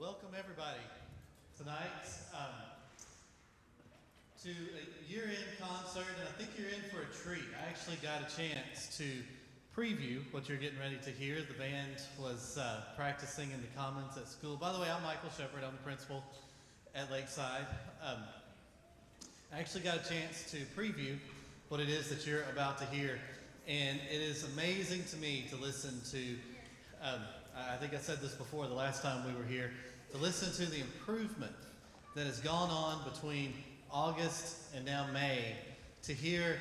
Welcome everybody tonight to a year-end concert, and I think you're in for a treat. I actually got a chance to preview what you're getting ready to hear. The band was practicing in the Commons at school. By the way, I'm Michael Shepard. I'm the principal at Lakeside. I actually got a chance to preview what it is that you're about to hear, and it is amazing to me to listen to, I think I said this before the last time we were here, to listen to the improvement that has gone on between August and now May, to hear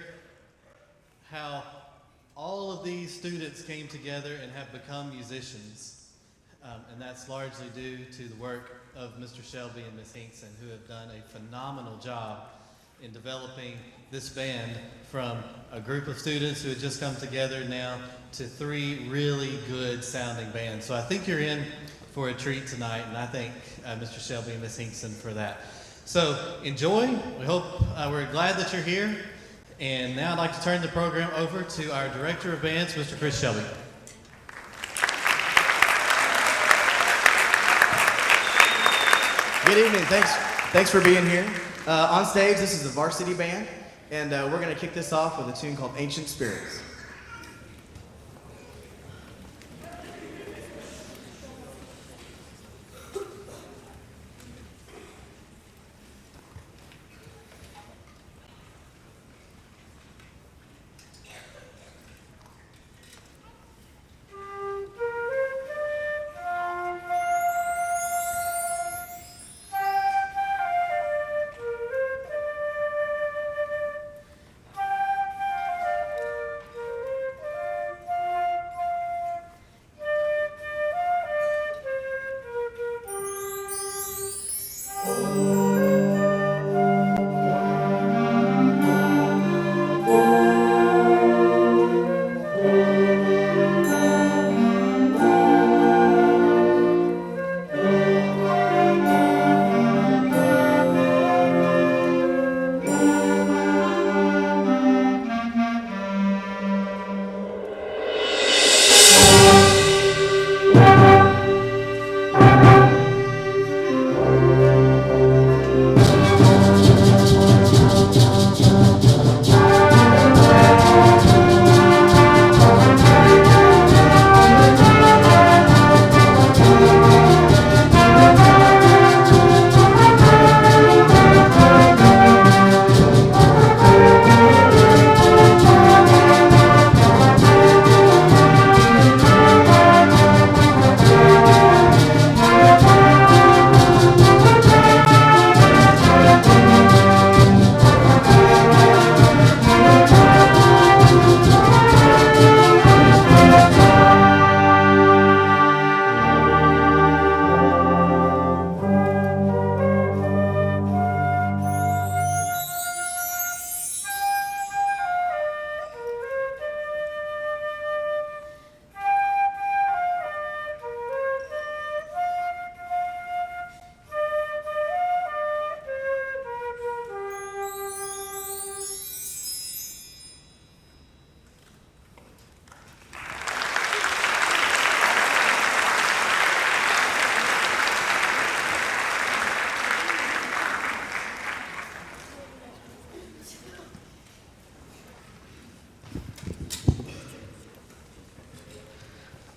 how all of these students came together and have become musicians. And that's largely due to the work of Mr. Shelby and Ms. Hinkson, who have done a phenomenal job in developing this band from a group of students who had just come together now to 3 really good sounding bands. So I think you're in for a treat tonight, and I thank Mr. Shelby and Ms. Hinkson for that. So enjoy. We hope, we're glad that you're here. And now I'd like to turn the program over to our Director of Bands, Mr. Chris Shelby. Good evening. Thanks for being here. On stage, this is the Varsity Band, and we're going to kick this off with a tune called Ancient Spirits.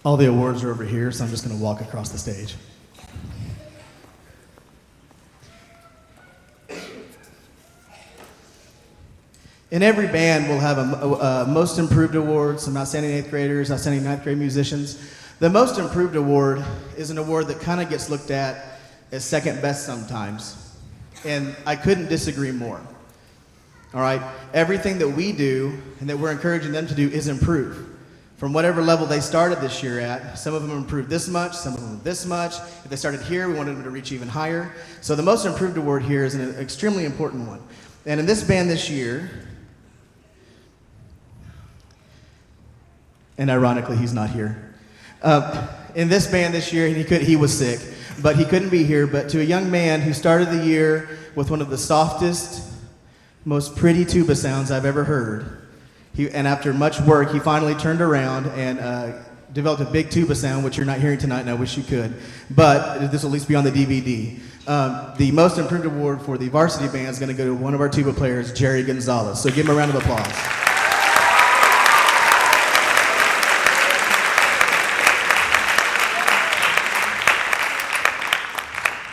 All the awards are over here, so I'm just going to walk across the stage. In every band, we'll have a Most Improved Award, some Outstanding 8th graders, Outstanding 9th grade musicians. The Most Improved Award is an award that kind of gets looked at as second best sometimes, and I couldn't disagree more. All right? Everything that we do and that we're encouraging them to do is improve. From whatever level they started this year at, some of them improved this much, some of them this much. If they started here, we wanted them to reach even higher. So the Most Improved Award here is an extremely important one. And in this band this year, and ironically, he's not here. In this band this year, he was sick, but he couldn't be here. But to a young man who started the year with one of the softest, most pretty tuba sounds I've ever heard, and after much work, he finally turned around and developed a big tuba sound, which you're not hearing tonight, and I wish you could. But this will at least be on the DVD. The Most Improved Award for the varsity band is going to go to one of our tuba players, Jerry Gonzalez. So give him a round of applause.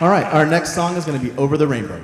All right, our next song is going to be Over the Rainbow.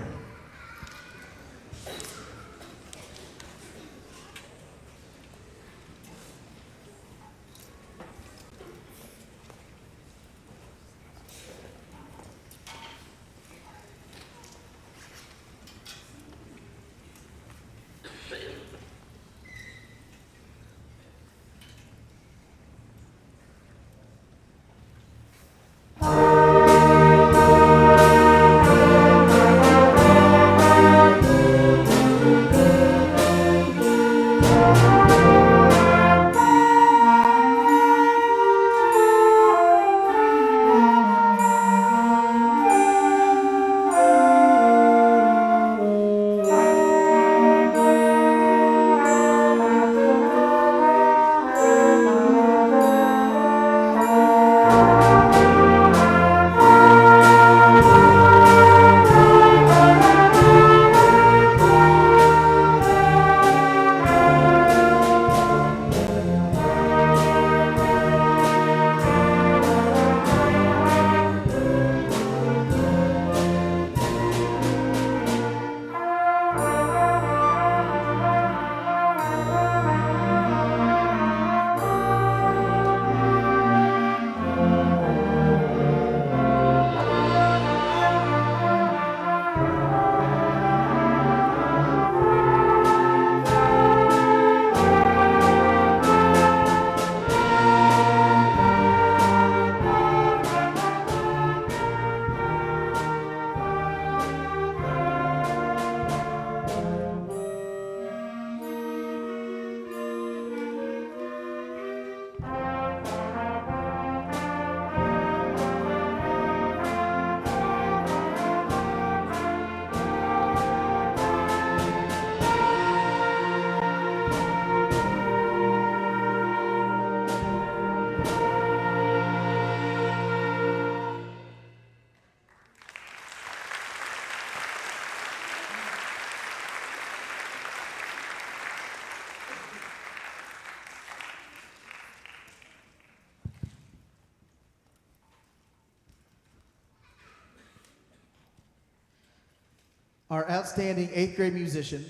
Our outstanding 8th grade musician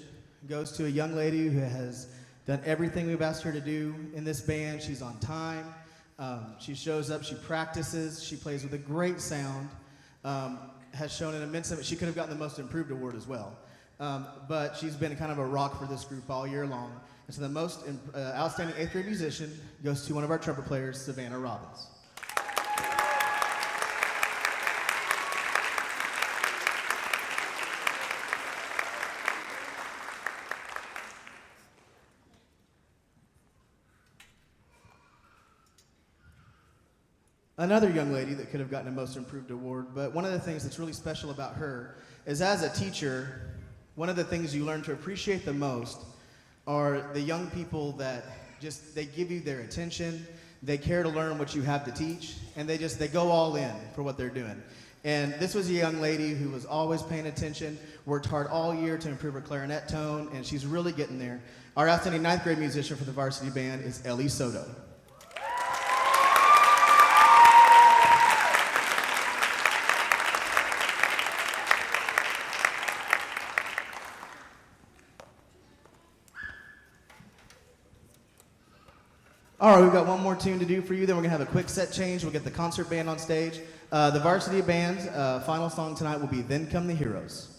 goes to a young lady who has done everything we've asked her to do in this band. She's on time. She shows up, she practices, she plays with a great sound, has shown an immense, she could have gotten the Most Improved Award as well. But she's been kind of a rock for this group all year long. And so the most outstanding 8th grade musician goes to one of our trumpet players, Savannah Robbins. Another young lady that could have gotten a Most Improved Award, but one of the things that's really special about her is as a teacher, one of the things you learn to appreciate the most are the young people that they give you their attention, they care to learn what you have to teach, and they go all in for what they're doing. And this was a young lady who was always paying attention, worked hard all year to improve her clarinet tone, and she's really getting there. Our outstanding 9th grade musician for the varsity band is Ellie Soto. All right, we've got one more tune to do for you, then we're going to have a quick set change. We'll get the concert band on stage. The varsity band's final song tonight will be Then Come the Heroes.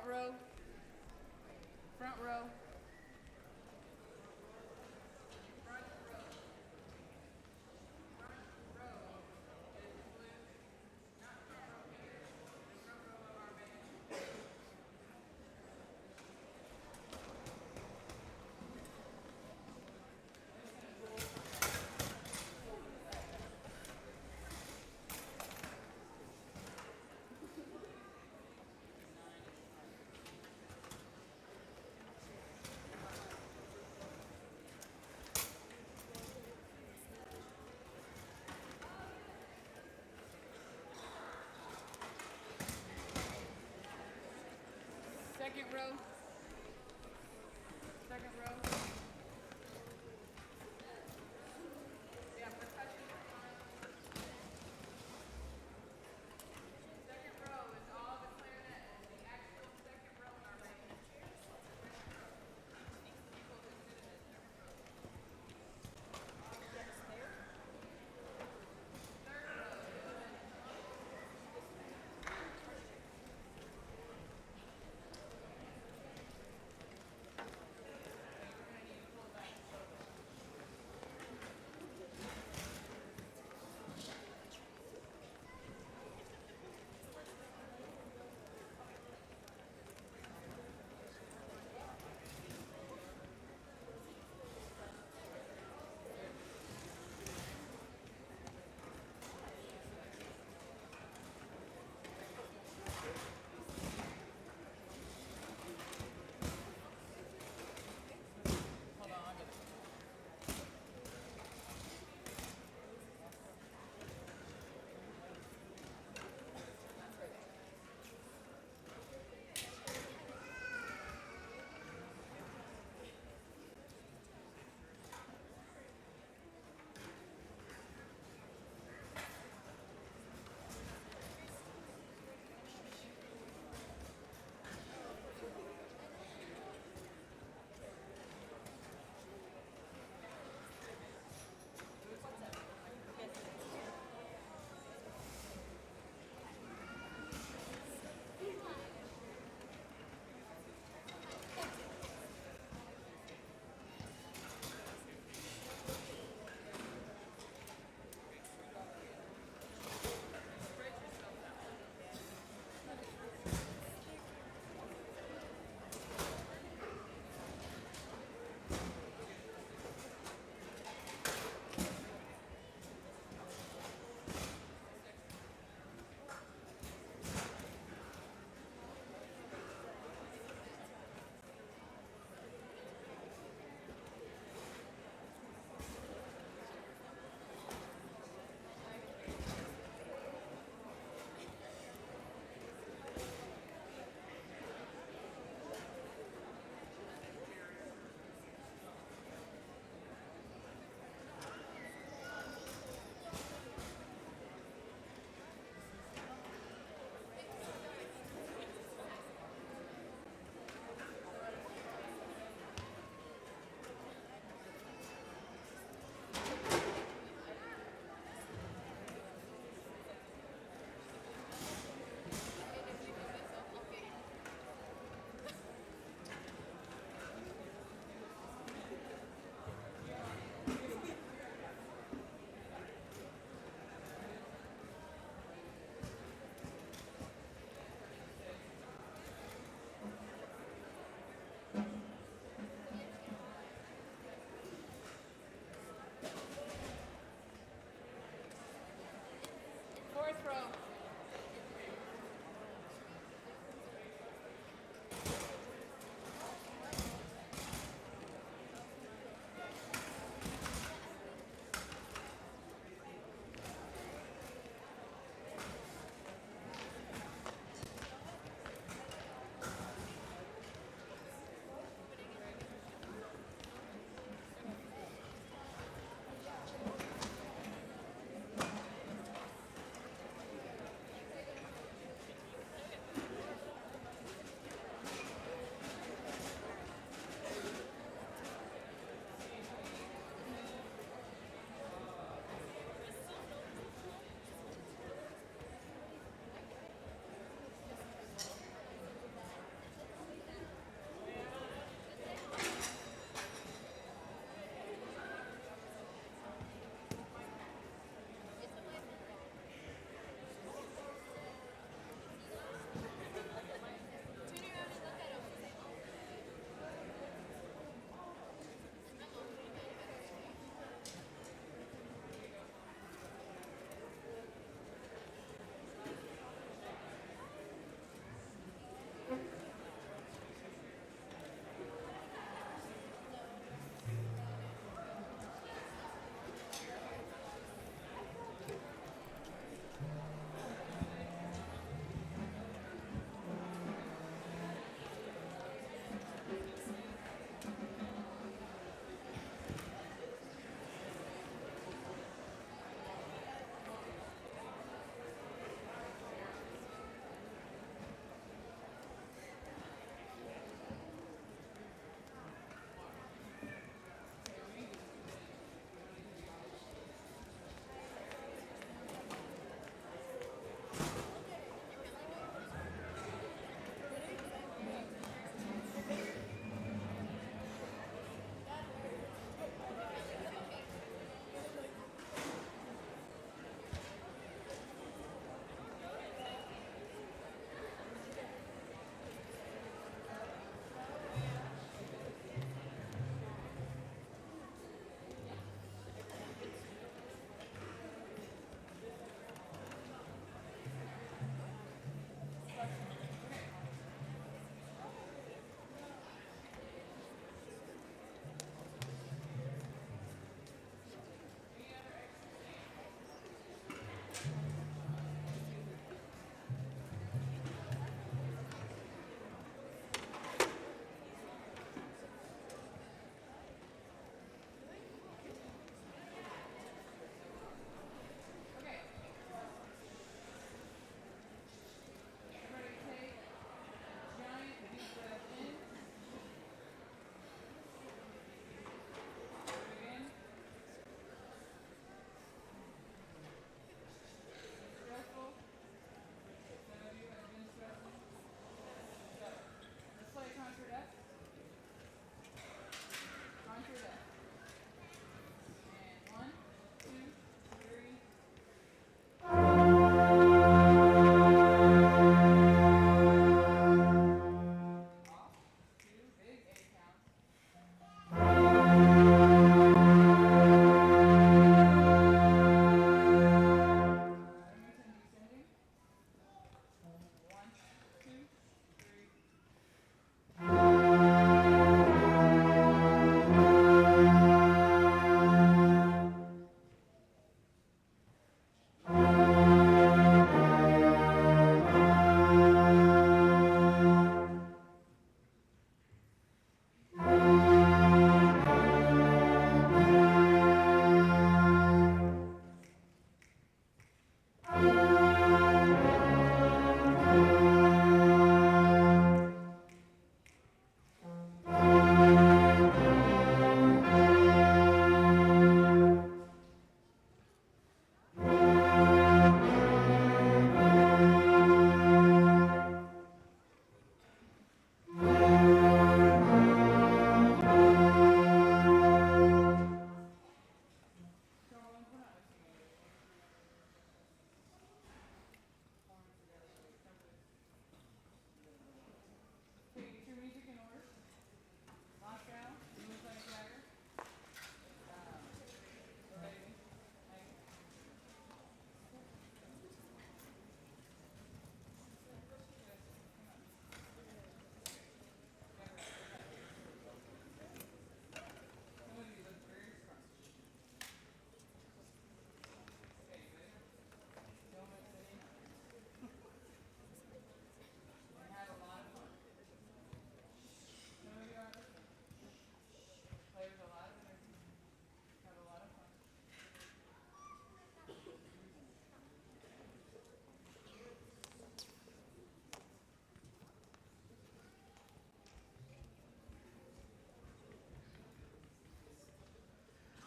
Front row. Front row. Second row. Second row. Yeah, percussion. Second row is all the clarinet. The actual second row in our band.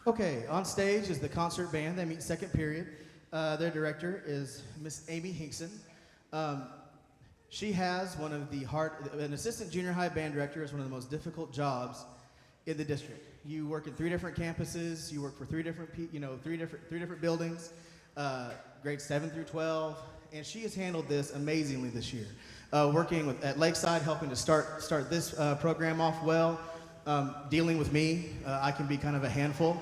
Okay, on stage is the concert band. They meet second period. Their director is Miss Amy Hinkson. She has an assistant junior high band director is one of the most difficult jobs in the district. You work in 3 different campuses. You work for 3 different, three different buildings, grades 7 through 12, and she has handled this amazingly this year. Working at Lakeside, helping to start this program off well. Dealing with me, I can be kind of a handful.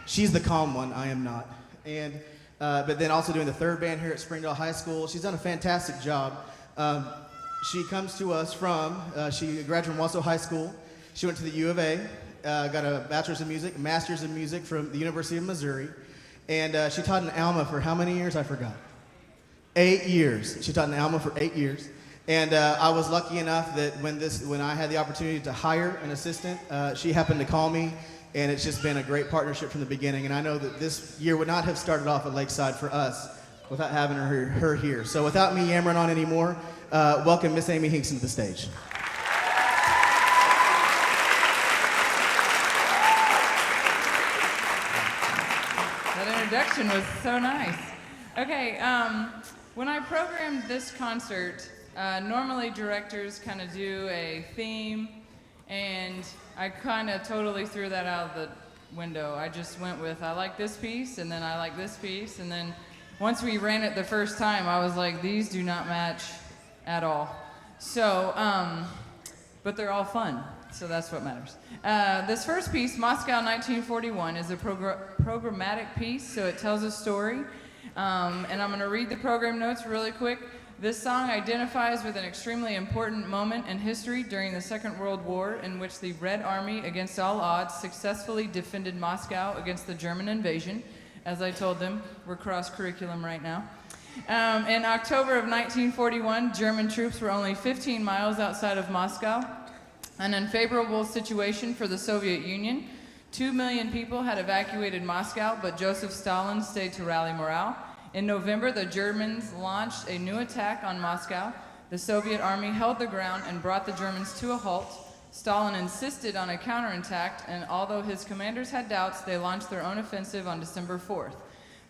She's the calm one. I am not. And but then also doing the 3rd band here at Springdale High School. She's done a fantastic job. She comes to us from, she graduated from Wausau High School. She went to the U of A, got a bachelor's in music, a master's in music from the University of Missouri. And she taught in Alma for how many years? I forgot. 8 years. She taught in Alma for 8 years. And I was lucky enough that when I had the opportunity to hire an assistant, she happened to call me. And it's just been a great partnership from the beginning. And I know that this year would not have started off at Lakeside for us without having her here. So without me yammering on anymore, welcome Miss Amy Hinkson to the stage. That introduction was so nice. Okay, when I programmed this concert, normally directors kind of do a theme, and I kind of totally threw that out of the window. I just went with, I like this piece, and then I like this piece, and then once we ran it the first time, I was like, these do not match at all. So, but they're all fun, so that's what matters. This first piece, Moscow 1941, is a programmatic piece, so it tells a story. And I'm going to read the program notes really quick. This song identifies with an extremely important moment in history during the Second World War, in which the Red Army, against all odds, successfully defended Moscow against the German invasion. As I told them, we're cross-curriculum right now. In October of 1941, German troops were only 15 miles outside of Moscow, an unfavorable situation for the Soviet Union. 2 million people had evacuated Moscow, but Joseph Stalin stayed to rally morale. In November, the Germans launched a new attack on Moscow. The Soviet army held the ground and brought the Germans to a halt. Stalin insisted on a counterattack, and although his commanders had doubts, they launched their own offensive on December 4th.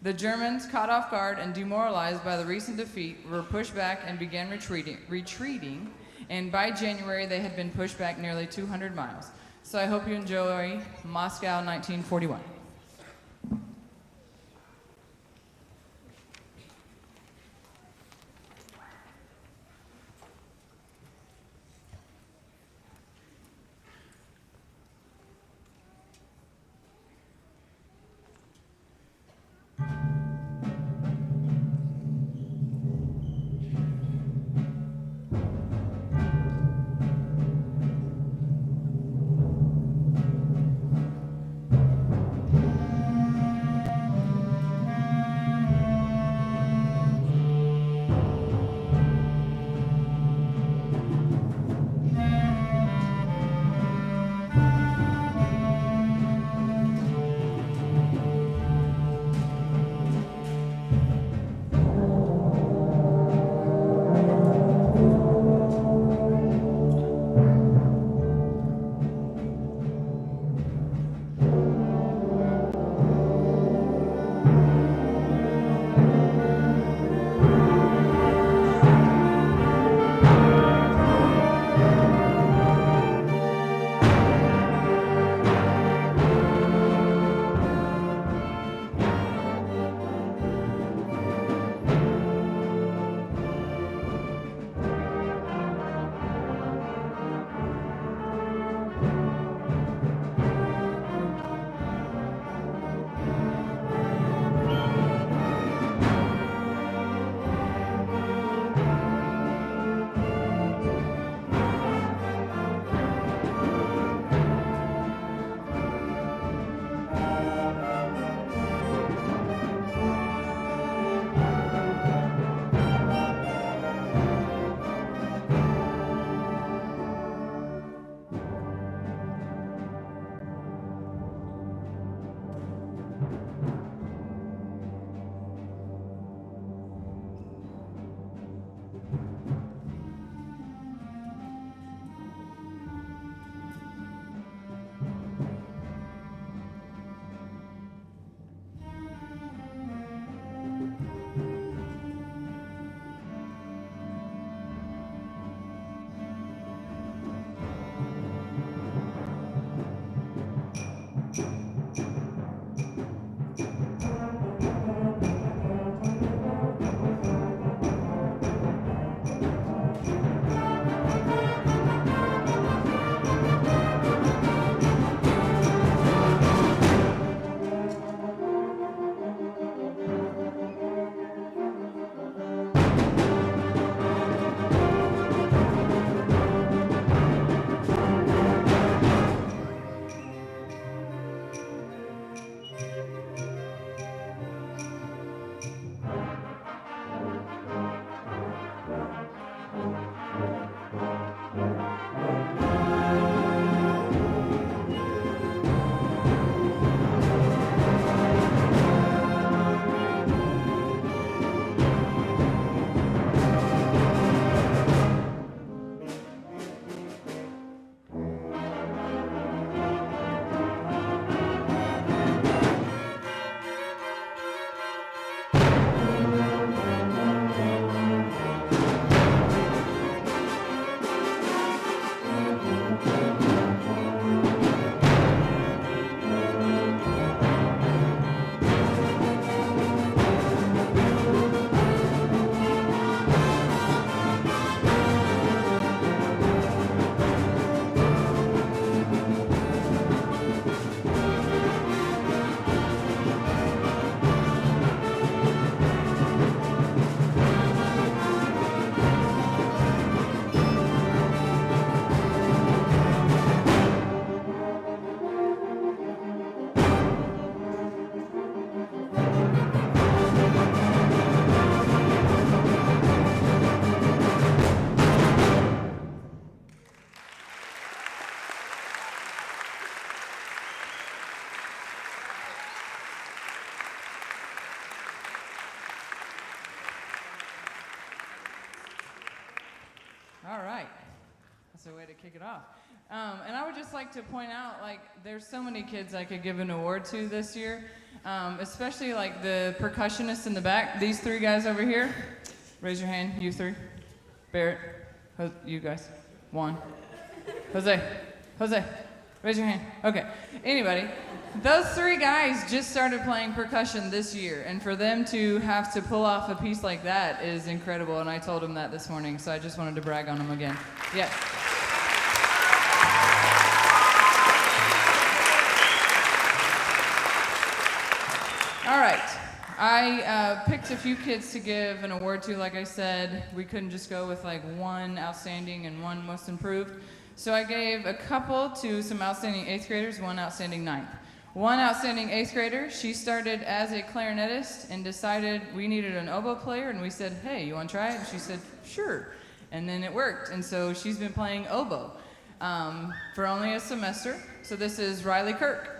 The Germans, caught off guard and demoralized by the recent defeat, were pushed back and began retreating, and by January, they had been pushed back nearly 200 miles. So I hope you enjoy Moscow 1941. All right. That's a way to kick it off. And I would just like to point out, like, there's so many kids I could give an award to this year, especially like the percussionists in the back. These three guys over here. Raise your hand, you three. Barrett, you guys. Juan. Jose, raise your hand. Okay. Anybody, those three guys just started playing percussion this year, and for them to have to pull off a piece like that is incredible, and I told them that this morning, so I just wanted to brag on them again. Yes. All right. I picked a few kids to give an award to. Like I said, we couldn't just go with like one outstanding and one most improved. So I gave a couple to some outstanding 8th graders, one outstanding 9th. One outstanding 8th grader, she started as a clarinetist and decided we needed an oboe player, and we said, hey, you want to try it? And she said, sure. And then it worked. And so she's been playing oboe for only a semester. So this is Riley Kirk.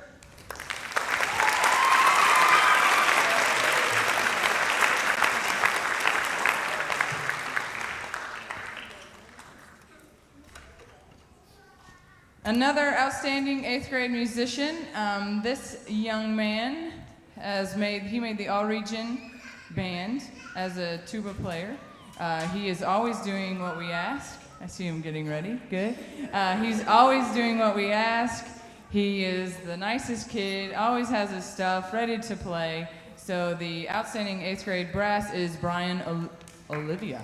Another outstanding 8th grade musician, this young man made the all-region band as a tuba player. He is always doing what we ask. I see him getting ready, good. He's always doing what we ask. He is the nicest kid, always has his stuff ready to play. So the outstanding 8th grade brass is Brian Olivia.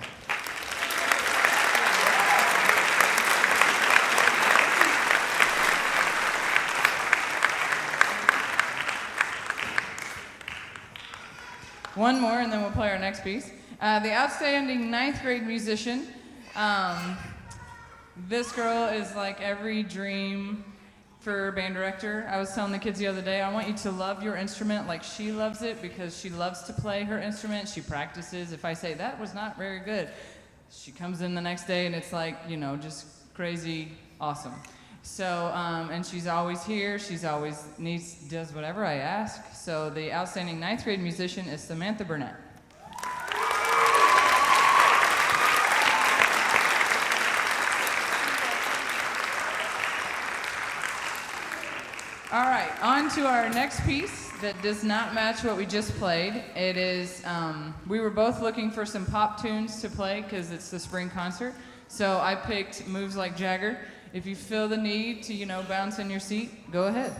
One more, and then we'll play our next piece. The outstanding 9th grade musician. This girl is like every dream for a band director. I was telling the kids the other day, I want you to love your instrument like she loves it, because she loves to play her instrument. She practices. If I say, that was not very good, she comes in the next day and it's like, you know, just crazy awesome. So, and she's always here. She's always does whatever I ask. So the outstanding 9th grade musician is Samantha Burnett. All right, on to our next piece that does not match what we just played. It is, we were both looking for some pop tunes to play because it's the spring concert. So I picked Moves Like Jagger. If you feel the need to, you know, bounce in your seat, go ahead.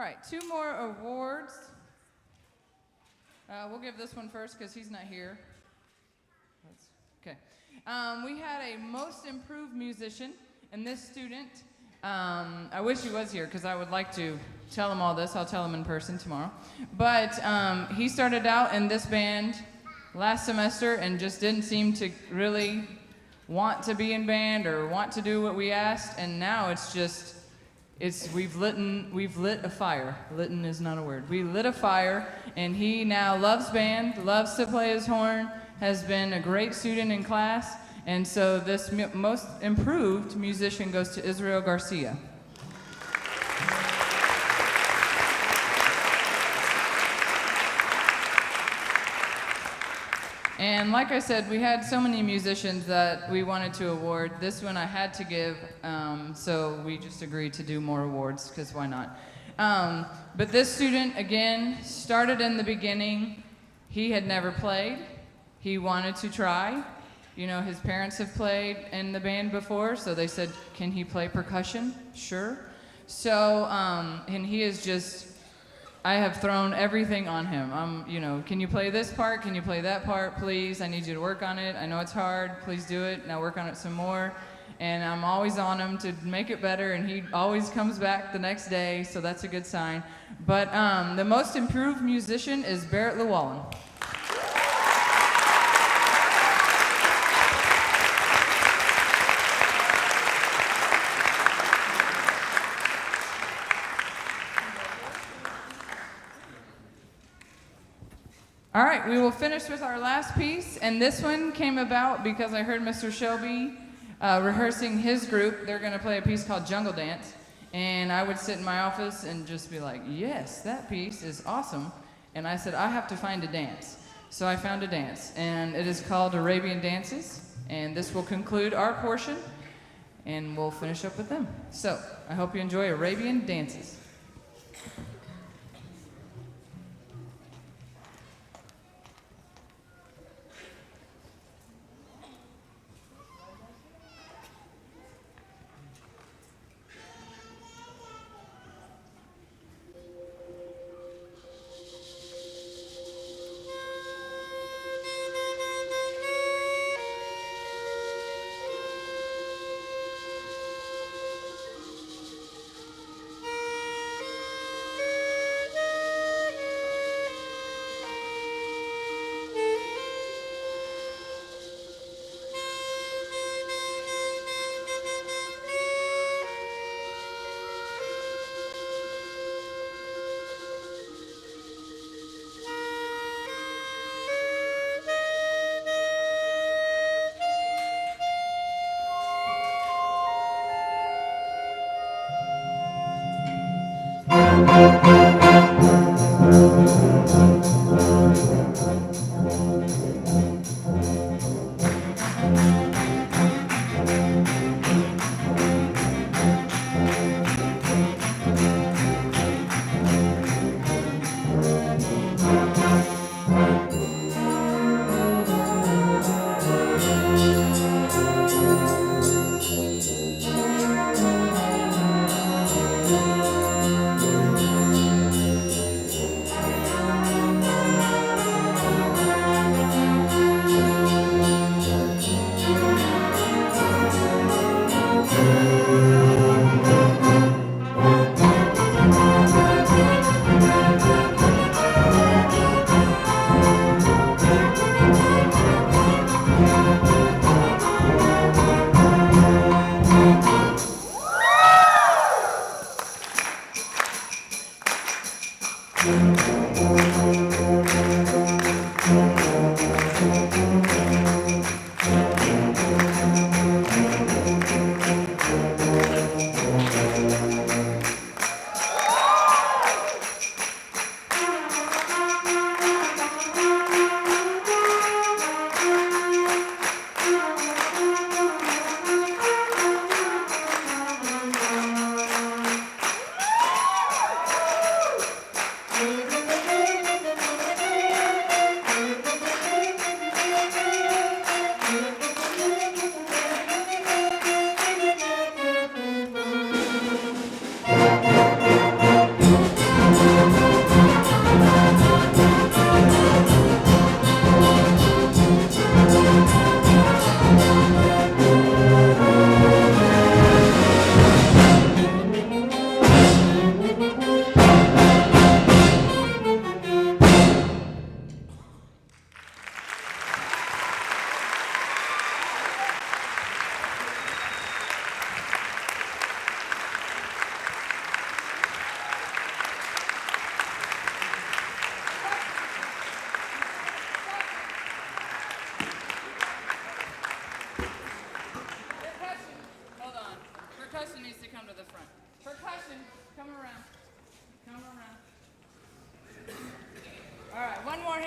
right, 2 more awards. We'll give this one first because he's not here. Okay. We had a most improved musician, and this student, I wish he was here because I would like to tell him all this. I'll tell him in person tomorrow. But he started out in this band last semester and just didn't seem to really want to be in band or want to do what we asked, and now we've lit a fire. Litten is not a word. We lit a fire, and he now loves band, loves to play his horn, has been a great student in class, and so this most improved musician goes to Israel Garcia. And like I said, we had so many musicians that we wanted to award. This one I had to give, so we just agreed to do more awards, because why not? But this student, again, started in the beginning. He had never played. He wanted to try. You know, his parents have played in the band before, so they said, can he play percussion? Sure. So, and he is just, I have thrown everything on him. You know, can you play this part? Can you play that part? Please, I need you to work on it. I know it's hard. Please do it. Now work on it some more. And I'm always on him to make it better, and he always comes back the next day, so that's a good sign. But the most improved musician is Barrett Llewellyn. All right, we will finish with our last piece, and this one came about because I heard Mr. Shelby rehearsing his group. They're going to play a piece called Jungle Dance, and I would sit in my office and just be like, yes, that piece is awesome. And I said, I have to find a dance. So I found a dance, and it is called Arabian Dances, and this will conclude our portion, and we'll finish up with them. So I hope you enjoy Arabian Dances.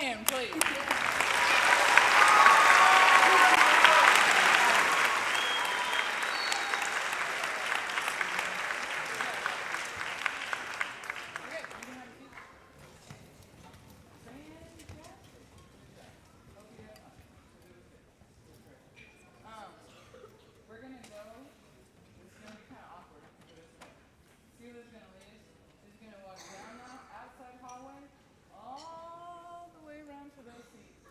hand, please. We're gonna go. It's gonna be kind of awkward. See who's gonna lead us? He's gonna walk down the outside hallway, all the way around to those seats.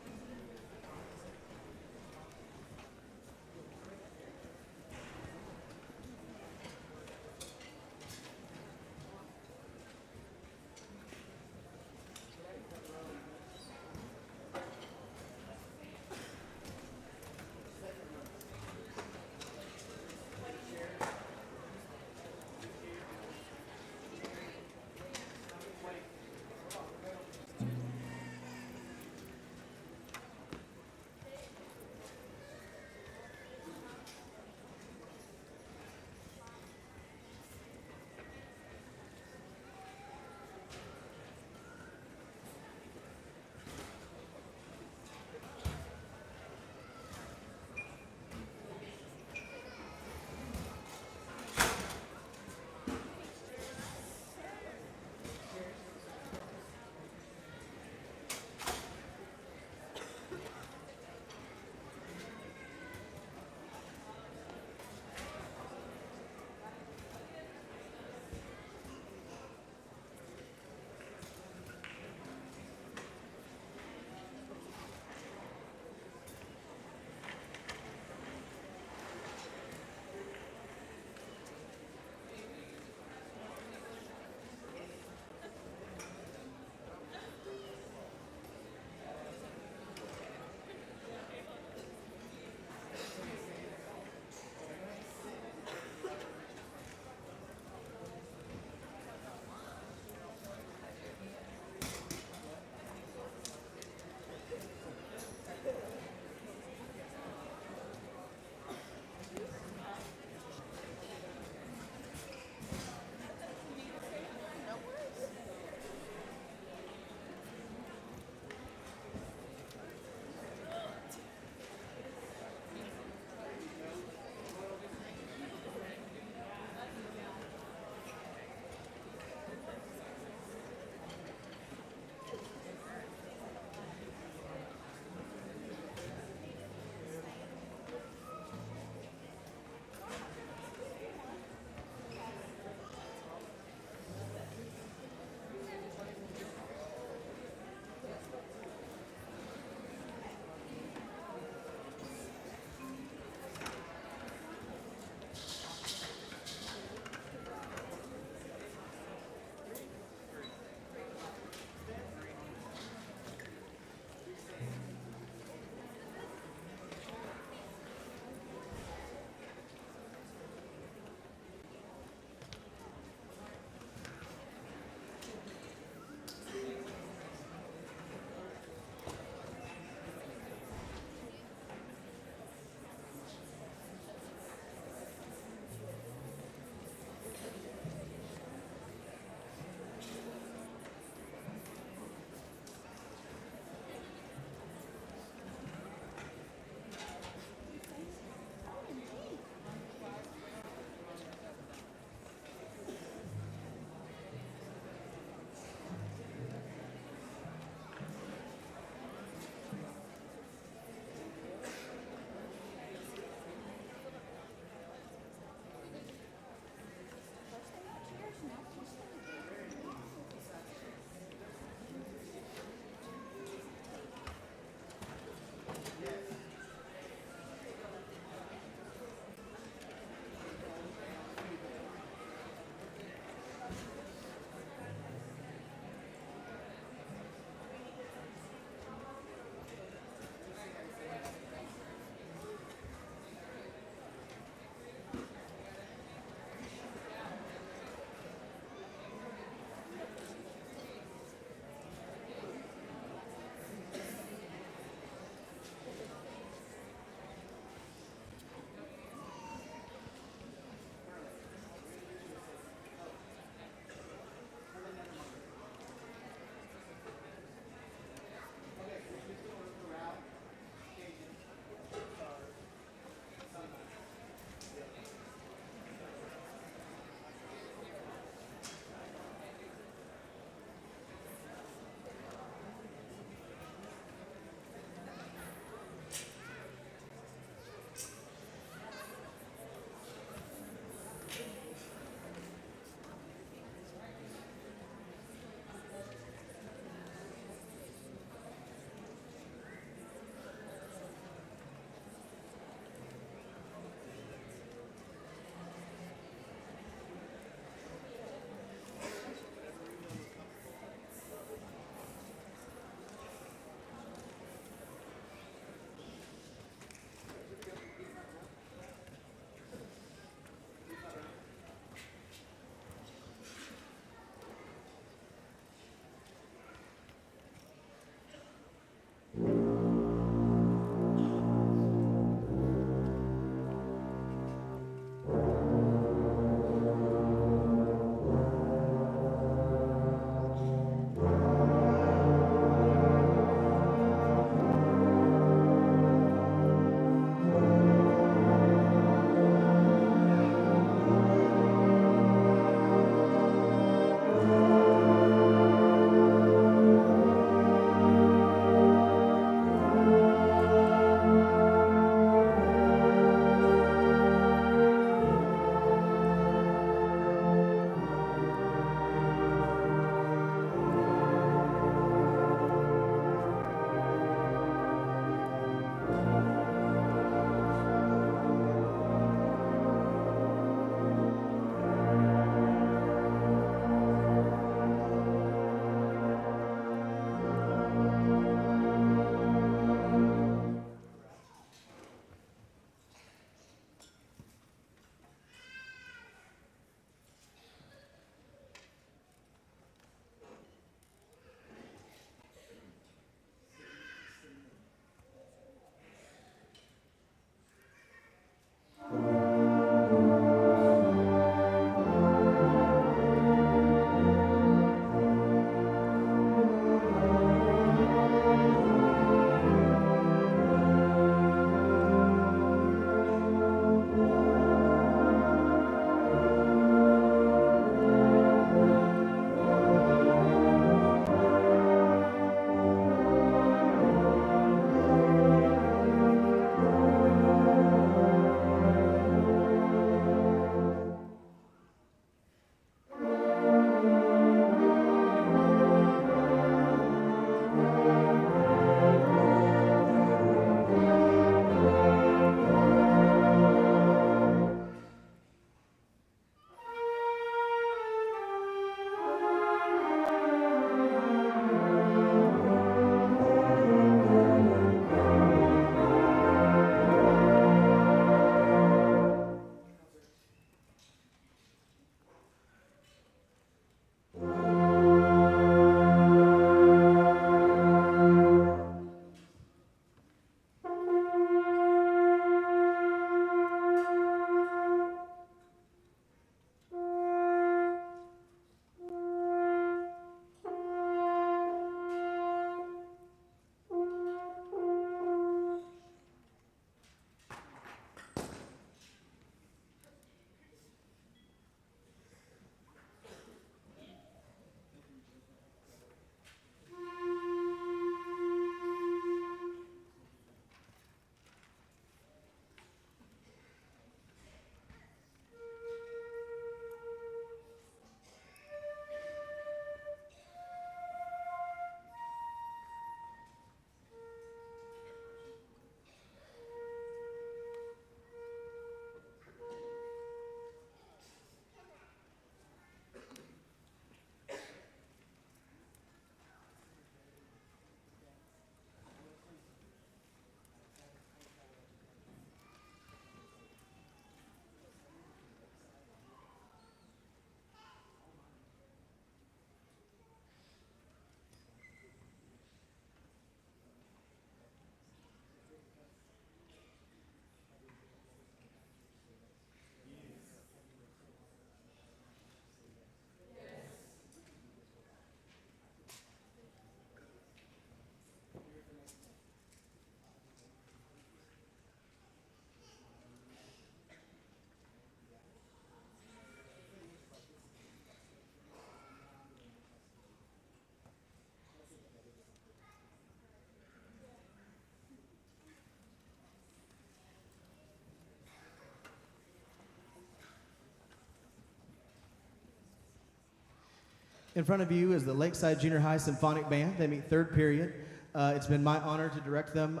In front of you is the Lakeside Junior High Symphonic Band. They meet third period. It's been my honor to direct them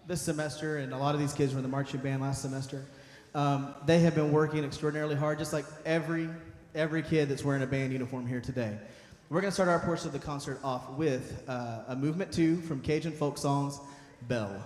this semester, and a lot of these kids were in the marching band last semester. They have been working extraordinarily hard, just like every kid that's wearing a band uniform here today. We're going to start our portion of the concert off with a movement 2 from Cajun folk songs, Belle.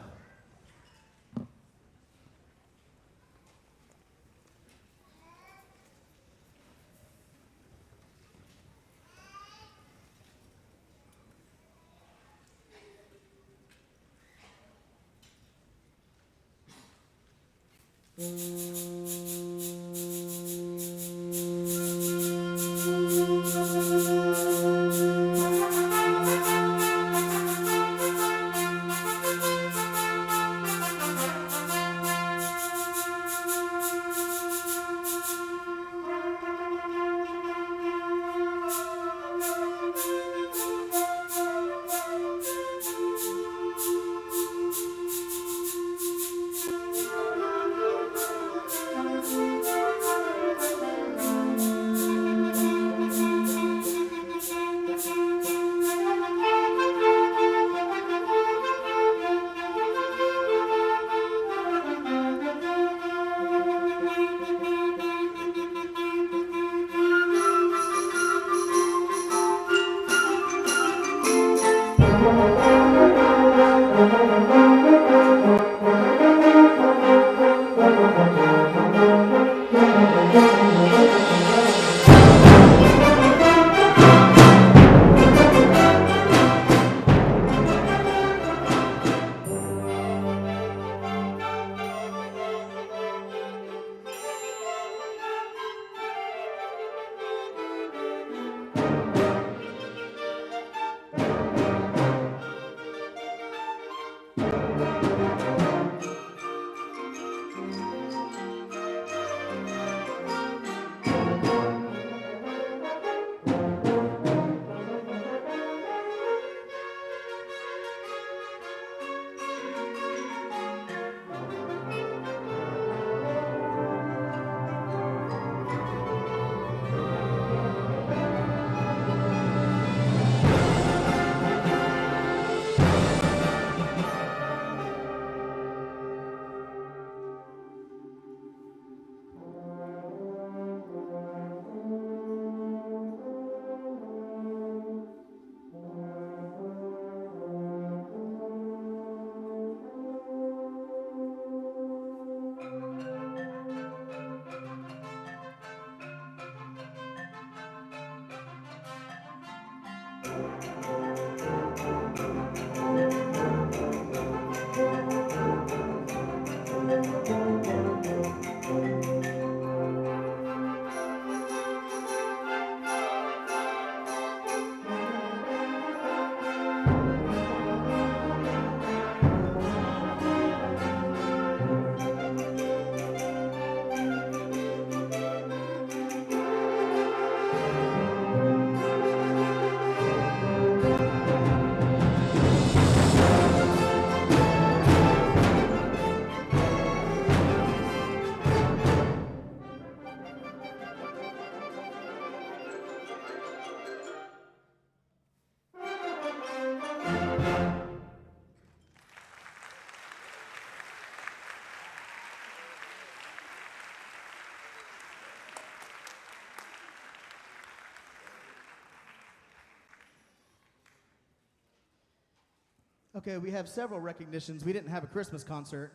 Okay, we have several recognitions. We didn't have a Christmas concert,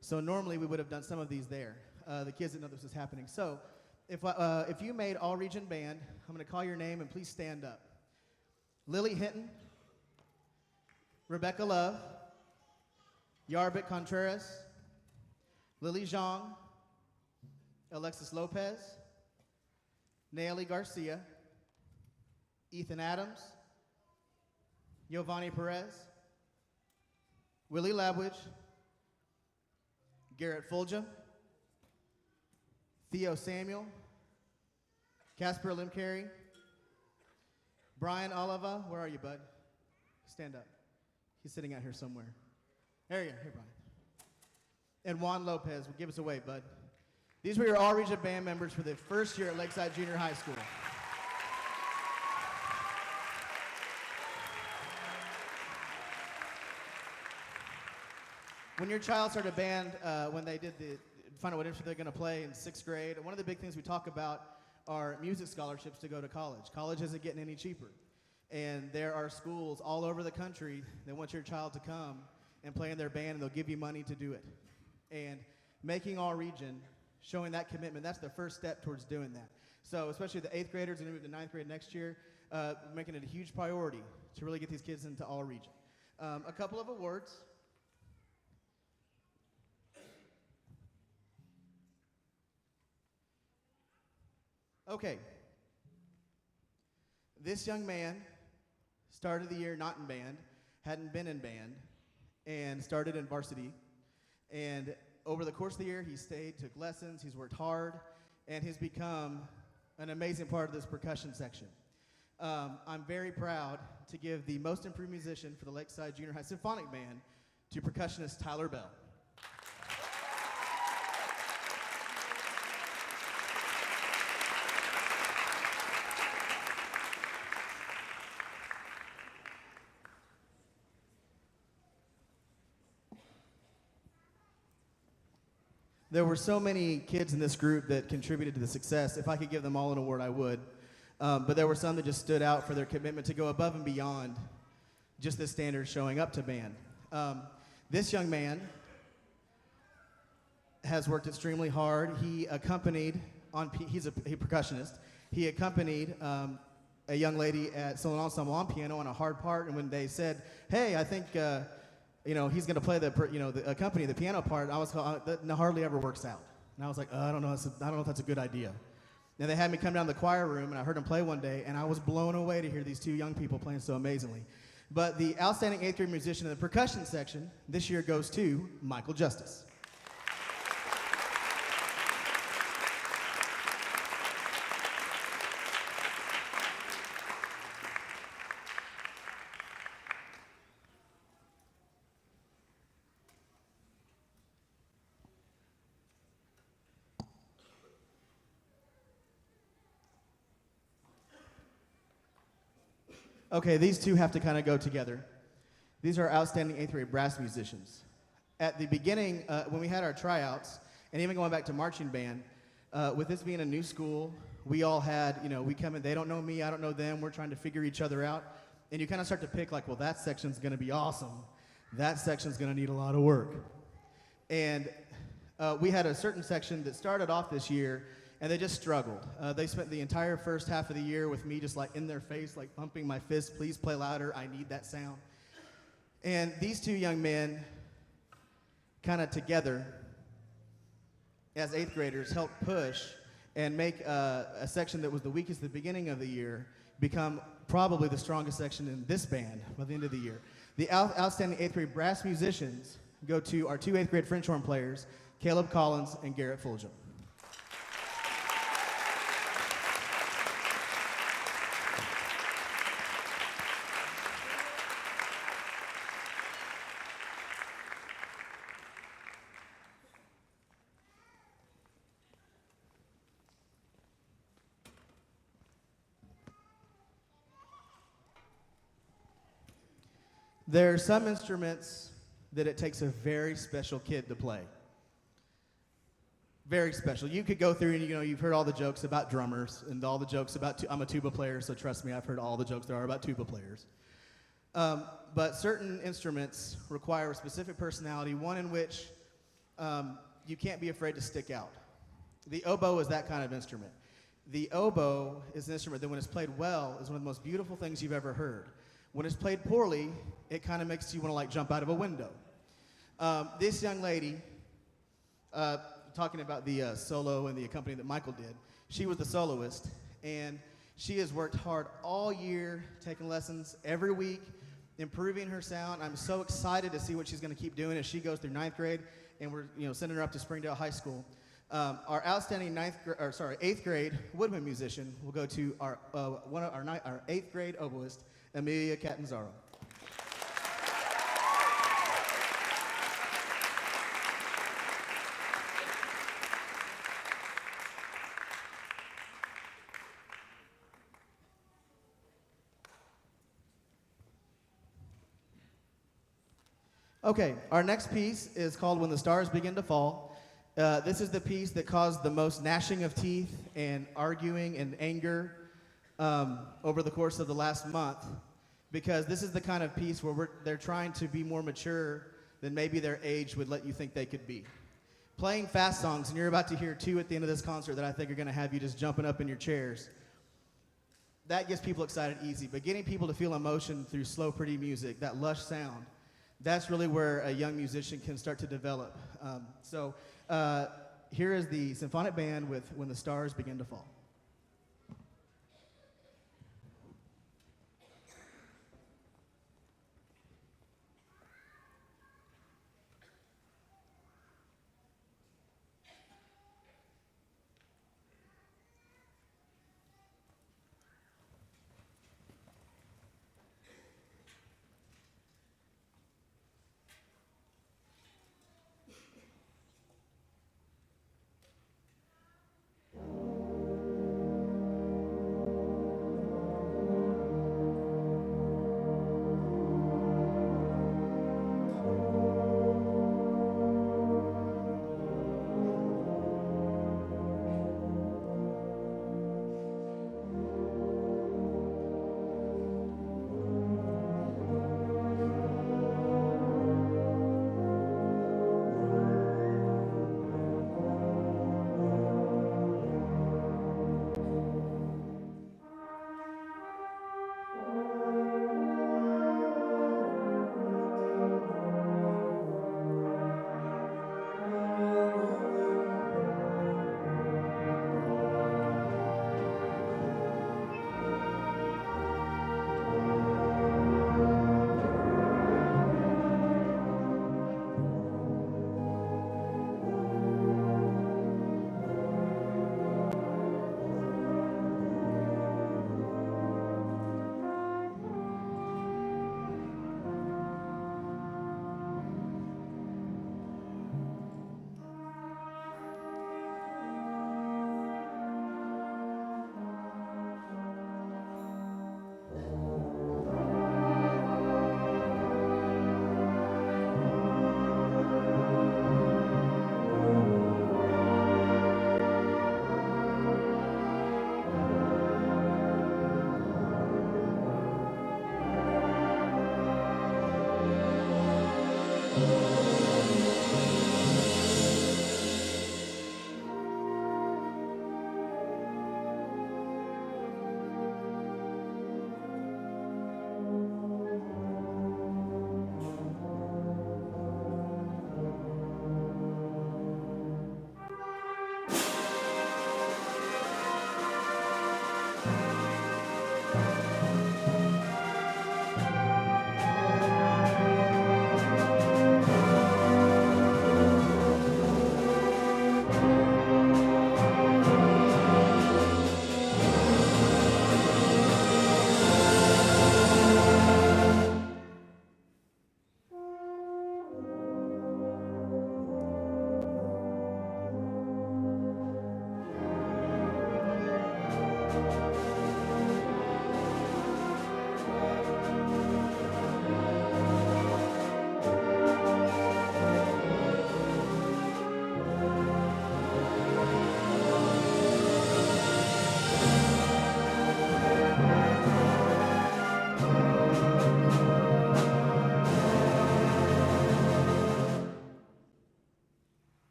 so normally we would have done some of these there. The kids didn't know this was happening. So if you made all-region band, I'm going to call your name, and please stand up. Lily Hinton, Rebecca Love, Yarbit Contreras, Lily Zhang, Alexis Lopez, Naomi Garcia, Ethan Adams, Giovanni Perez, Willie Labwich, Garrett Fulgham, Theo Samuel, Casper Limcary, Brian Oliva. Where are you, bud? Stand up. He's sitting out here somewhere. There you are. Here, Brian. And Juan Lopez. Give us a wave, bud. These were your all-region band members for the first year at Lakeside Junior High School. When your child started a band, when they did find out what instrument they're going to play in 6th grade, one of the big things we talk about are music scholarships to go to college. College isn't getting any cheaper. And there are schools all over the country that want your child to come and play in their band, and they'll give you money to do it. And making All Region, showing that commitment, that's the first step towards doing that. So especially the 8th graders going to move to 9th grade next year, making it a huge priority to really get these kids into All Region. A couple of awards. Okay. This young man started the year not in band, hadn't been in band, and started in varsity. And over the course of the year, he stayed, took lessons, he's worked hard, and he's become an amazing part of this percussion section. I'm very proud to give the Most Improved Musician for the Lakeside Junior High Symphonic Band to percussionist Tyler Bell. There were so many kids in this group that contributed to the success. If I could give them all an award, I would. But there were some that just stood out for their commitment to go above and beyond just the standard showing up to band. This young man has worked extremely hard. He accompanied, he's a percussionist. He accompanied a young lady at Solo Ensemble on piano on a hard part, and when they said, hey, I think, he's going to play accompany the piano part, I was that hardly ever works out. And I was like, I don't know if that's a good idea. And they had me come down to the choir room, and I heard him play one day, and I was blown away to hear these two young people playing so amazingly. But the outstanding 8th grade musician in the percussion section this year goes to Michael Justice. Okay, these two have to kind of go together. These are outstanding 8th grade brass musicians. At the beginning, when we had our tryouts, and even going back to marching band, with this being a new school, we all had, we come in, they don't know me, I don't know them, we're trying to figure each other out. And you kind of start to pick like, well, that section's going to be awesome. That section's going to need a lot of work. And we had a certain section that started off this year, and they just struggled. They spent the entire first half of the year with me just like in their face, like pumping my fist, please play louder, I need that sound. And these two young men kind of together as 8th graders helped push and make a section that was the weakest at the beginning of the year become probably the strongest section in this band by the end of the year. The outstanding 8th grade brass musicians go to our two 8th grade French horn players, Caleb Collins and Garrett Fulgham. There are some instruments that it takes a very special kid to play. Very special. You could go through and you've heard all the jokes about drummers and all the jokes about, I'm a tuba player, so trust me, I've heard all the jokes there are about tuba players. But certain instruments require a specific personality, one in which you can't be afraid to stick out. The oboe is that kind of instrument. The oboe is an instrument that when it's played well is one of the most beautiful things you've ever heard. When it's played poorly, it kind of makes you want to like jump out of a window. This young lady, talking about the solo and the accompaniment that Michael did, she was the soloist, and she has worked hard all year, taking lessons every week, improving her sound. I'm so excited to see what she's going to keep doing as she goes through 9th grade, and we're sending her up to Springdale High School. Our outstanding 8th grade woodwind musician will go to our 8th grade oboist, Amelia Catanzaro. Okay, our next piece is called When the Stars Begin to Fall. This is the piece that caused the most gnashing of teeth and arguing and anger over the course of the last month, because this is the kind of piece where they're trying to be more mature than maybe their age would let you think they could be. Playing fast songs, and you're about to hear two at the end of this concert that I think are going to have you just jumping up in your chairs. That gets people excited easy, but getting people to feel emotion through slow, pretty music, that lush sound, that's really where a young musician can start to develop. Here is the symphonic band with When the Stars Begin to Fall.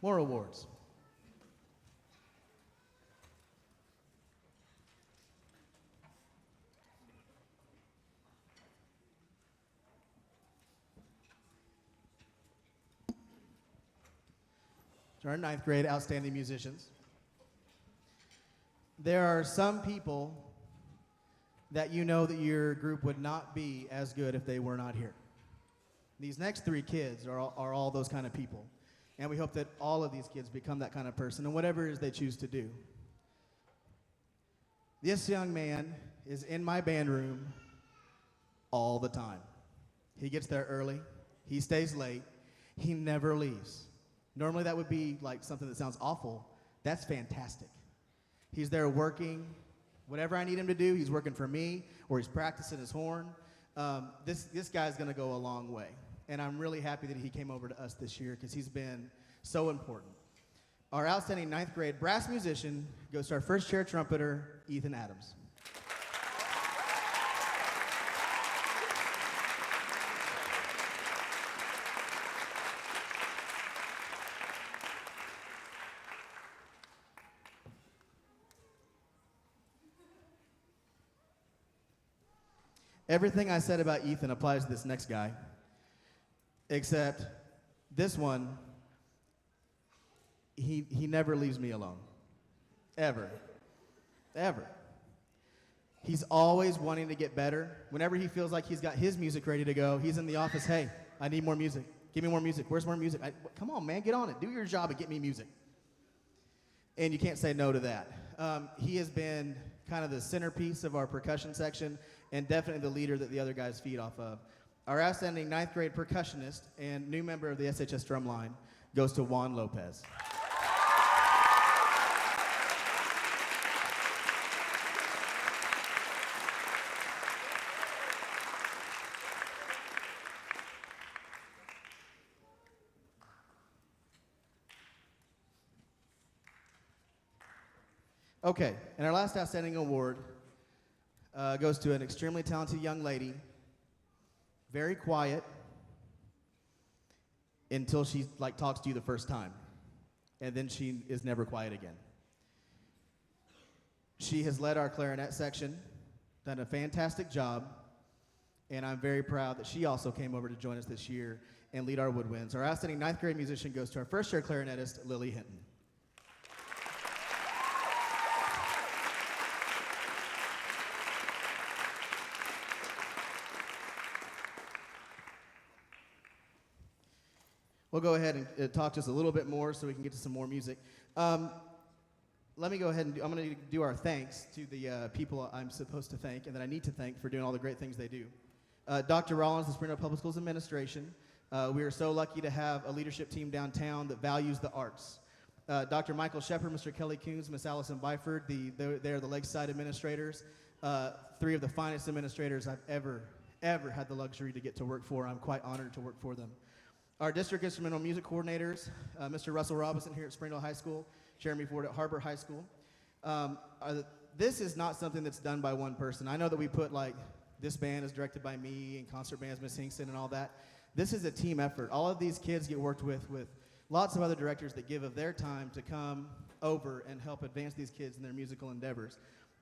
More awards. to our ninth grade outstanding musicians. There are some people that you know that your group would not be as good if they were not here. These next three kids are all those kind of people. And we hope that all of these kids become that kind of person in whatever it is they choose to do. This young man is in my band room all the time. He gets there early. He stays late. He never leaves. Normally that would be like something that sounds awful. That's fantastic. He's there working. Whatever I need him to do, he's working for me, or he's practicing his horn. This guy's going to go a long way. And I'm really happy that he came over to us this year because he's been so important. Our outstanding ninth grade brass musician goes to our first chair trumpeter, Ethan Adams. Everything I said about Ethan applies to this next guy, except this one, he never leaves me alone. Ever. Ever. He's always wanting to get better. Whenever he feels like he's got his music ready to go, he's in the office, hey, I need more music. Give me more music. Where's more music? Come on, man, get on it. Do your job and get me music. And you can't say no to that. He has been kind of the centerpiece of our percussion section and definitely the leader that the other guys feed off of. Our outstanding ninth grade percussionist and new member of the SHS drumline goes to Juan Lopez. Okay, and our last outstanding award goes to an extremely talented young lady, very quiet until she talks to you the first time, and then she is never quiet again. She has led our clarinet section, done a fantastic job, and I'm very proud that she also came over to join us this year and lead our woodwinds. Our outstanding ninth grade musician goes to our first year clarinetist, Lily Hinton. We'll go ahead and talk just a little bit more so we can get to some more music. Let me go ahead and I'm going to do our thanks to the people I'm supposed to thank and that I need to thank for doing all the great things they do. Dr. Rollins, the Springdale Public Schools Administration. We are so lucky to have a leadership team downtown that values the arts. Dr. Michael Shepard, Mr. Kelly Coons, Miss Allison Byford, they're the Lakeside administrators. Three of the finest administrators I've ever had the luxury to get to work for. I'm quite honored to work for them. Our district instrumental music coordinators, Mr. Russell Robinson here at Springdale High School, Jeremy Ford at HAR-BER High School. This is not something that's done by one person. I know that we put this band is directed by me and concert bands, Miss Hinkson and all that. This is a team effort. All of these kids get worked with lots of other directors that give of their time to come over and help advance these kids in their musical endeavors.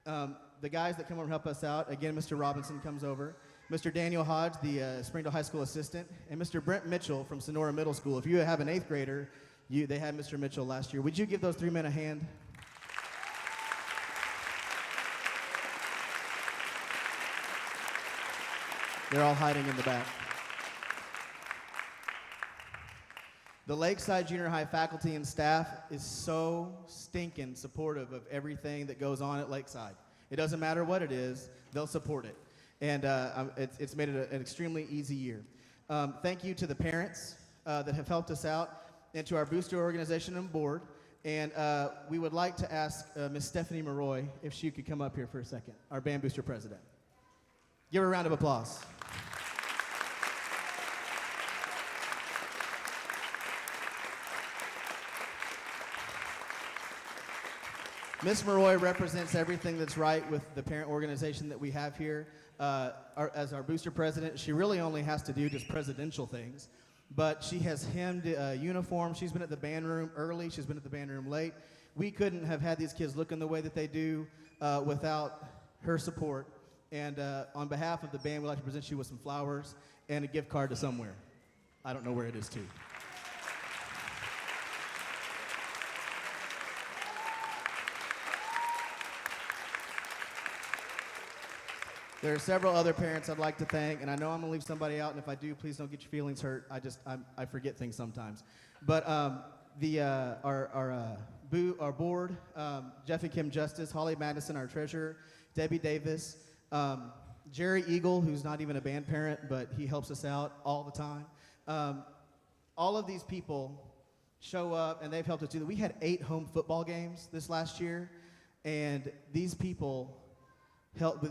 The guys that come over and help us out, again, Mr. Robinson comes over, Mr. Daniel Hodge, the Springdale High School assistant, and Mr. Brent Mitchell from Sonora Middle School. If you have an 8th grader, they had Mr. Mitchell last year. Would you give those 3 men a hand? They're all hiding in the back. The Lakeside Junior High faculty and staff is so stinking supportive of everything that goes on at Lakeside. It doesn't matter what it is, they'll support it. And it's made it an extremely easy year. Thank you to the parents that have helped us out and to our booster organization and board. And we would like to ask Miss Stephanie Maroy if she could come up here for a second, our band booster president. Give her a round of applause. Ms. Maroy represents everything that's right with the parent organization that we have here. As our booster president, she really only has to do just presidential things, but she has hemmed uniforms. She's been at the band room early. She's been at the band room late. We couldn't have had these kids looking the way that they do without her support. And on behalf of the band, we'd like to present you with some flowers and a gift card to somewhere. I don't know where it is, too. There are several other parents I'd like to thank, and I know I'm going to leave somebody out, and if I do, please don't get your feelings hurt. I forget things sometimes. But our board, Jeff and Kim Justice, Holly Madison, our treasurer, Debbie Davis, Jerry Eagle, who's not even a band parent, but he helps us out all the time. All of these people show up, and they've helped us do that. We had 8 home football games this last year, and these people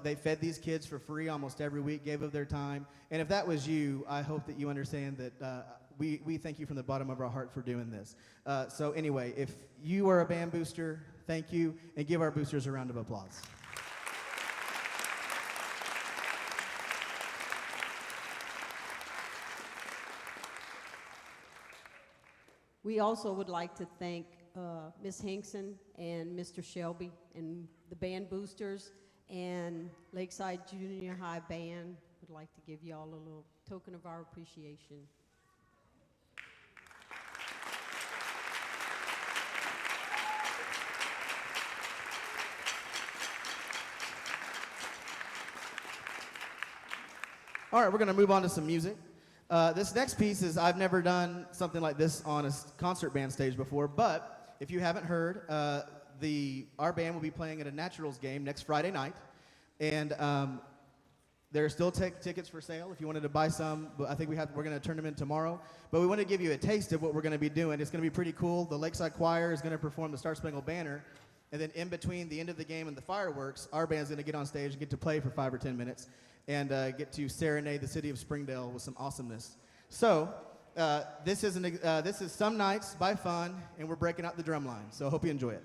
they fed these kids for free almost every week, gave of their time. And if that was you, I hope that you understand that we thank you from the bottom of our heart for doing this. So anyway, if you are a band booster, thank you, and give our boosters a round of applause. We also would like to thank Ms. Hinkson and Mr. Shelby and the band boosters and Lakeside Junior High Band. Would like to give you all a little token of our appreciation. All right, we're going to move on to some music. This next piece is, I've never done something like this on a concert band stage before, but if you haven't heard, our band will be playing at a Naturals game next Friday night, and there are still tickets for sale if you wanted to buy some. But I think we're going to turn them in tomorrow. But we want to give you a taste of what we're going to be doing. It's going to be pretty cool. The Lakeside Choir is going to perform the Star Spangled Banner, and then in between the end of the game and the fireworks, our band's going to get on stage and get to play for 5 or 10 minutes and get to serenade the city of Springdale with some awesomeness. So this is Some Nights by Fun, and we're breaking out the drum line. So I hope you enjoy it.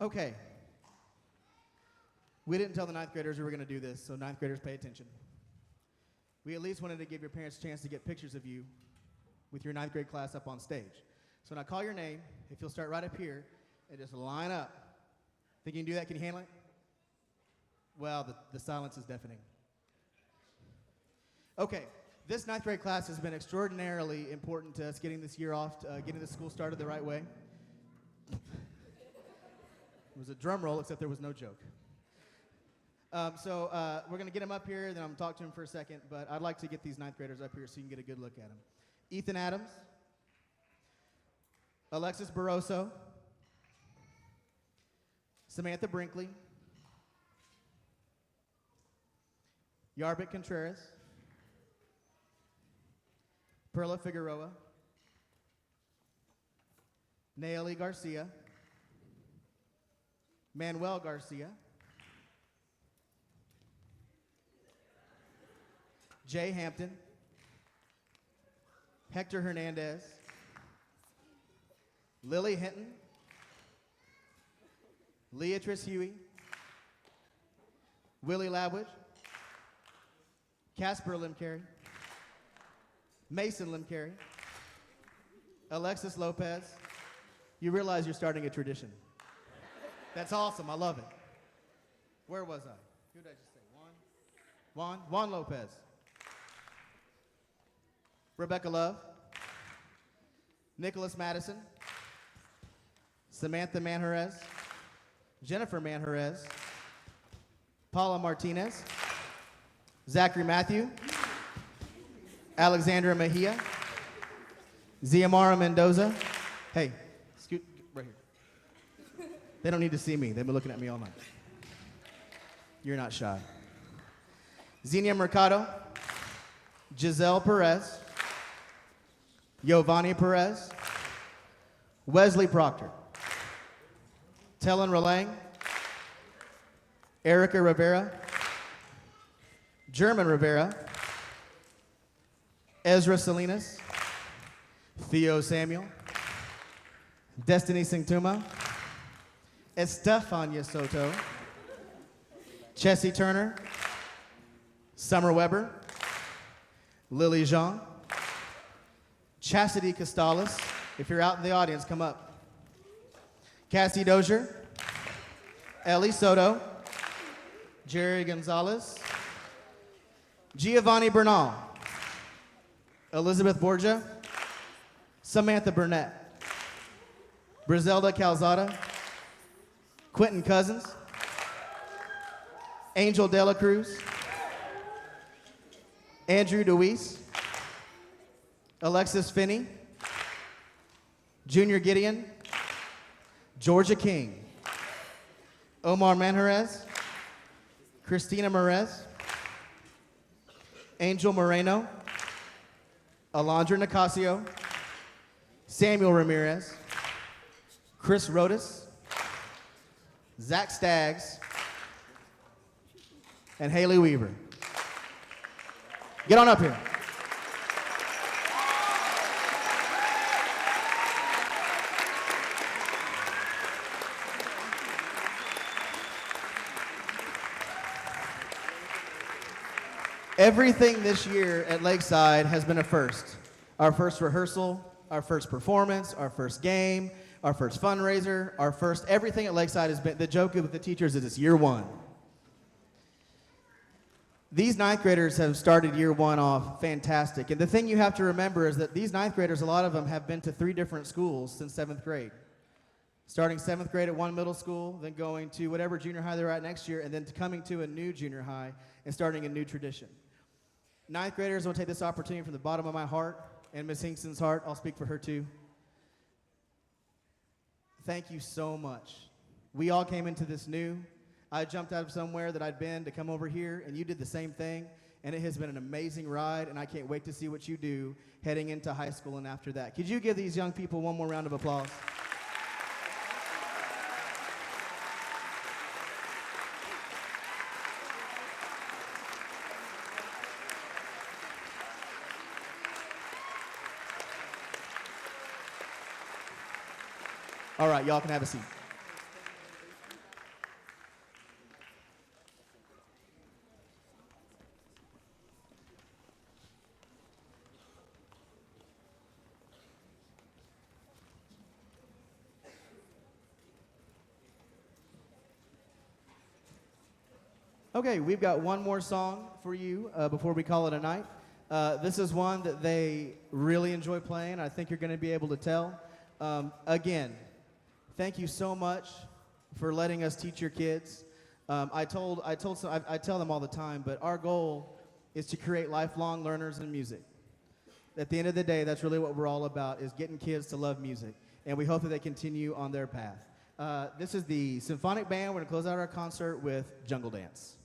Okay. We didn't tell the ninth graders we were going to do this, so ninth graders, pay attention. We at least wanted to give your parents a chance to get pictures of you with your ninth grade class up on stage. So when I call your name, if you'll start right up here and just line up. Think you can do that? Can you handle it? Well, the silence is deafening. Okay, this ninth grade class has been extraordinarily important to us getting this year off, getting the school started the right way. It was a drum roll, except there was no joke. We're going to get him up here, then I'm going to talk to him for a second, but I'd like to get these ninth graders up here so you can get a good look at them. Ethan Adams, Alexis Barroso, Samantha Brinkley, Yarbit Contreras, Perla Figueroa, Naomi Garcia, Manuel Garcia, Jay Hampton, Hector Hernandez, Lily Hinton, Leatrice Huey, Willie Labwich, Casper Limcarry, Mason Limcarry, Alexis Lopez. You realize you're starting a tradition. That's awesome. I love it. Where was I? Who did I just say? Juan Lopez. Rebecca Love, Nicholas Madison, Samantha Manjarez, Jennifer Manjarez, Paula Martinez, Zachary Matthew, Alexandra Mejia, Ziamara Mendoza. Hey, scoot right here. They don't need to see me. They've been looking at me all night. You're not shy. Xenia Mercado, Giselle Perez, Giovanni Perez, Wesley Proctor, Tellen Relang, Erica Rivera, German Rivera, Ezra Salinas, Theo Samuel, Destiny Singtuma, Estefania Soto, Chessie Turner, Summer Weber, Lily Jean, Chastity Costales. If you're out in the audience, come up. Cassie Dozier, Ellie Soto, Jerry Gonzalez, Giovanni Bernal, Elizabeth Borgia, Samantha Burnett, Brizelda Calzada, Quentin Cousins, Angel Dela Cruz, Andrew DeWeese, Alexis Finney, Junior Gideon, Georgia King, Omar Manjarez, Christina Merez, Angel Moreno, Alondra Nicasio, Samuel Ramirez, Chris Rodas, Zach Staggs, and Haley Weaver. Get on up here. Everything this year at Lakeside has been a first. Our first rehearsal, our first performance, our first game, our first fundraiser, our first, everything at Lakeside has been, the joke with the teachers is it's year one. These ninth graders have started year one off fantastic. And the thing you have to remember is that these ninth graders, a lot of them have been to 3 different schools since 7th grade. Starting 7th grade at one middle school, then going to whatever junior high they're at next year, and then coming to a new junior high and starting a new tradition. Ninth graders, I want to take this opportunity from the bottom of my heart and Ms. Hinkson's heart. I'll speak for her too. Thank you so much. We all came into this new. I jumped out of somewhere that I'd been to come over here, and you did the same thing, and it has been an amazing ride, and I can't wait to see what you do heading into high school and after that. Could you give these young people one more round of applause? All right, y'all can have a seat. Okay, we've got one more song for you before we call it a night. This is one that they really enjoy playing. I think you're going to be able to tell. Again, thank you so much for letting us teach your kids. I tell them all the time, but our goal is to create lifelong learners in music. At the end of the day, that's really what we're all about, is getting kids to love music. And we hope that they continue on their path. This is the Symphonic Band. We're going to close out our concert with Jungle Dance.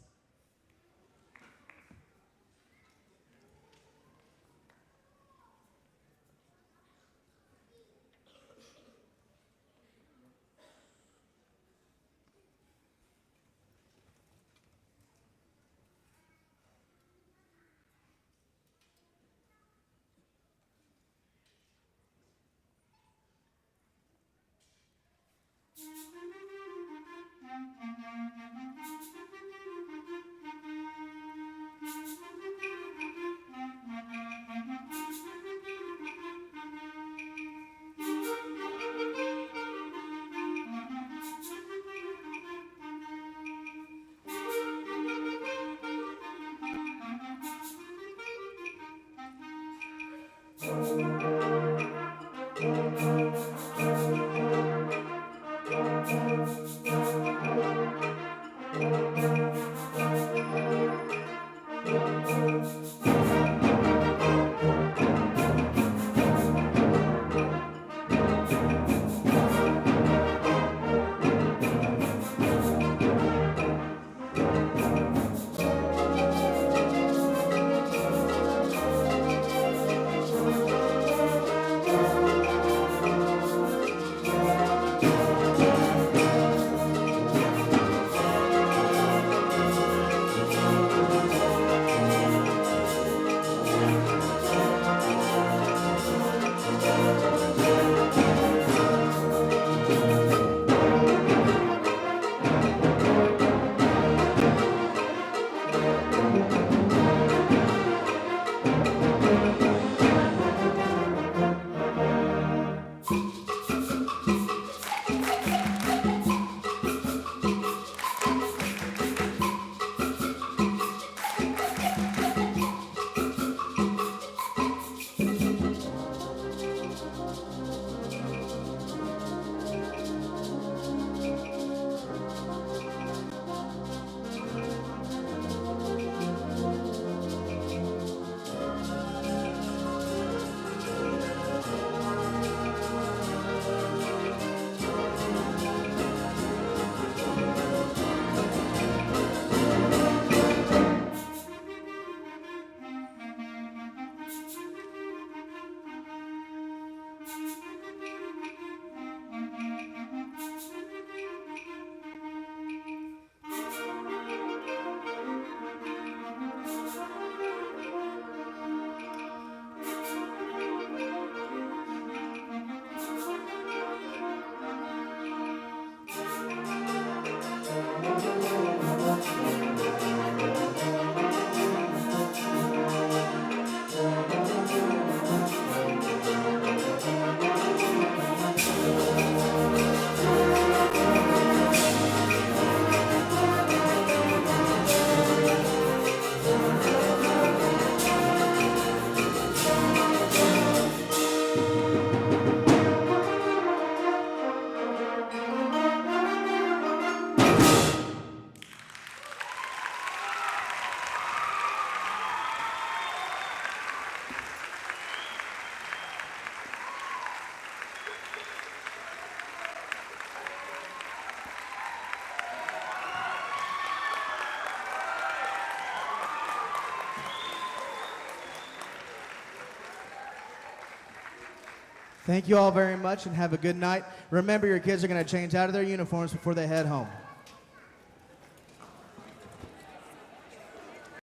Thank you all very much and have a good night. Remember, your kids are going to change out of their uniforms before they head home.